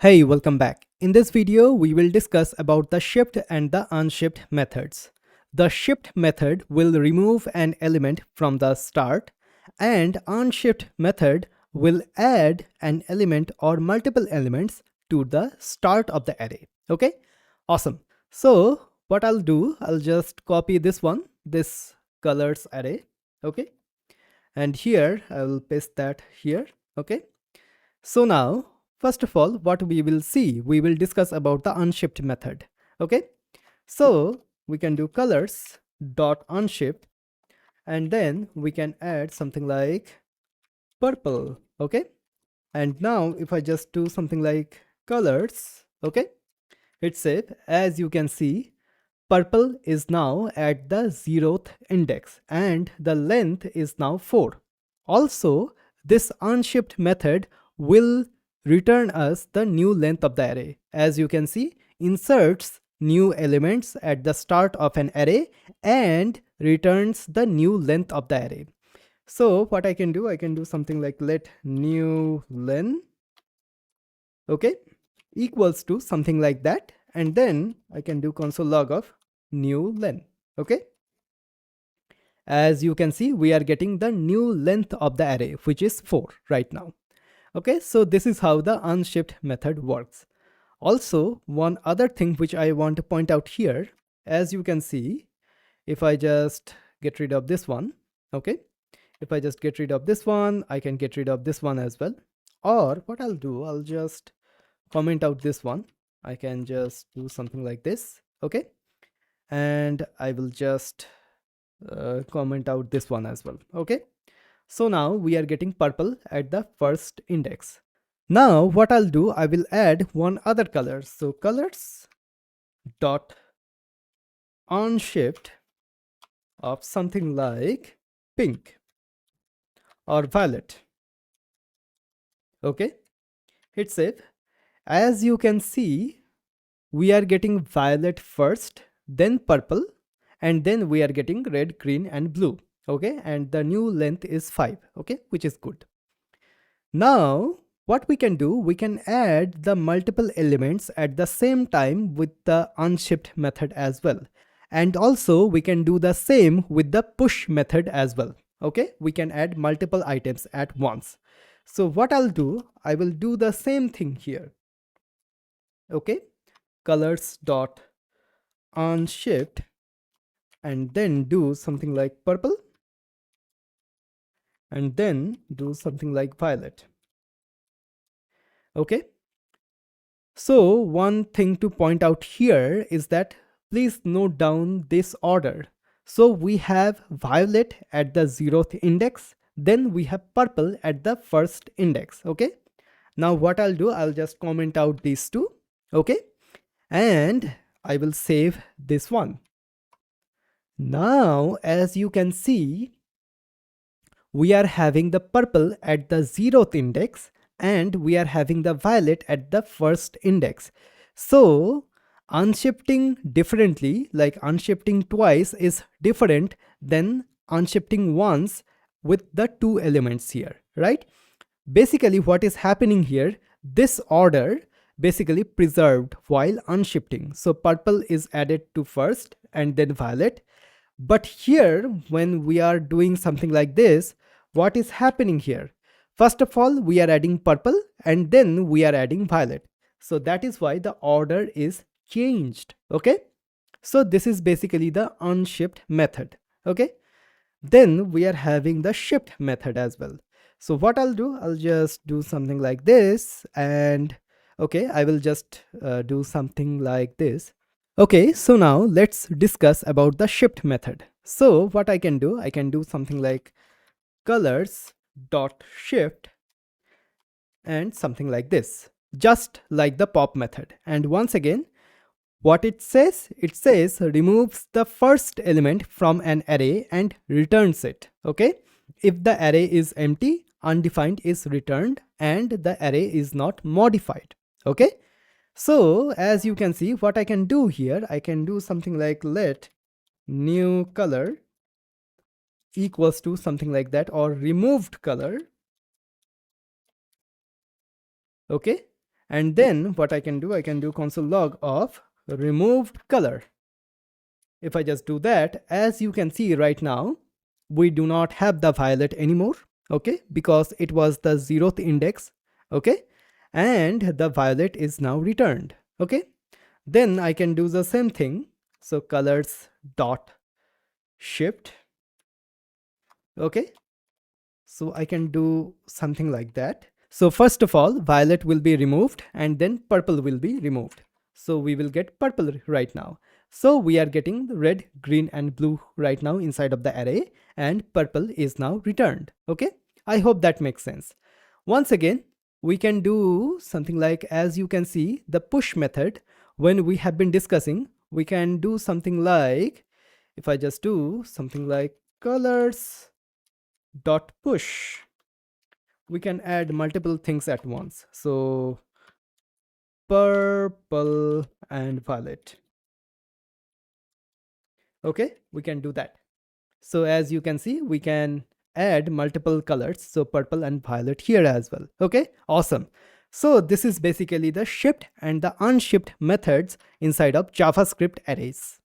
Hey, welcome back. In this video, we will discuss about the shift and the unshift methods. The shift method will remove an element from the start, and unshift method will add an element or multiple elements to the start of the array. Okay, awesome. So what I'll do, I'll just copy this one, this colors array. Okay, and here I will paste that here. Okay, so now, first of all, what we will see, we will discuss about the unshift method. Okay, so we can do colors dot unshift, and then we can add something like purple. Okay, and now if I just do something like colors, okay, it said, as you can see, purple is now at the 0th index and the length is now 4. Also, this unshift method will return us the new length of the array. As you can see, inserts new elements at the start of an array and returns the new length of the array. So what I can do something like let new len, okay, equals to something like that, and then I can do console log of new len. Okay, as you can see, we are getting the new length of the array, which is 4 right now. Okay, so this is how the unshift method works. Also, one other thing which I want to point out here, as you can see, if I just get rid of this one, okay, if I just get rid of this one, I can get rid of this one as well. Or what I'll do, I'll just comment out this one. I can just do something like this, okay, and I will just comment out this one as well. Okay, so now we are getting purple at the first index. Now what I'll do, I will add one other color. So colors dot unshift of something like pink or violet. Okay, hit save. As you can see, we are getting violet first, then purple, and then we are getting red, green, and blue. Okay, and the new length is 5. Okay, which is good. Now what we can do, we can add the multiple elements at the same time with the unshift method as well, and also we can do the same with the push method as well. Okay, we can add multiple items at once. So what I'll do, I will do the same thing here. Okay, colors dot unshift, and then do something like purple, and then do something like violet. Okay, so one thing to point out here is that please note down this order. So we have violet at the 0th index, then we have purple at the first index. Okay, now what I'll do, I'll just comment out these two. Okay, and I will save this one. Now as you can see, we are having the purple at the 0th index and we are having the violet at the first index. So unshifting differently, like unshifting twice, is different than unshifting once with the two elements here, right? Basically what is happening here, this order basically preserved while unshifting. So purple is added to first and then violet. But here, when we are doing something like this, what is happening here? First of all, we are adding purple and then we are adding violet. So that is why the order is changed. Okay, so this is basically the unshift method. Okay, then we are having the shift method as well. So what I'll do, I'll just do something like this, and okay, I will just do something like this. Okay, so now let's discuss about the shift method. So what I can do something like colors dot shift and something like this, just like the pop method. And once again, what it says removes the first element from an array and returns it. Okay, if the array is empty, undefined is returned and the array is not modified. Okay, so as you can see, what I can do here, I can do something like let new color equals to something like that, or removed color. Okay, And then what I can do console log of removed color. If I just do that, as you can see right now, we do not have the violet anymore, okay, because it was the 0th index, okay, and the violet is now returned, okay. Then I can do the same thing. So colors dot shift, okay. So I can do something like that. So first of all, violet will be removed and then purple will be removed. So we will get purple right now. So we are getting red, green and blue right now inside of the array, and purple is now returned. Okay, I hope that makes sense. Once again, we can do something like, as you can see, the push method. When we have been discussing, we can do something like, if I just do something like colors dot push, we can add multiple things at once. So purple and violet. Okay, we can do that. So as you can see, we can add multiple colors, so purple and violet here as well. Okay, awesome. So this is basically the shift and the unshift methods inside of JavaScript arrays.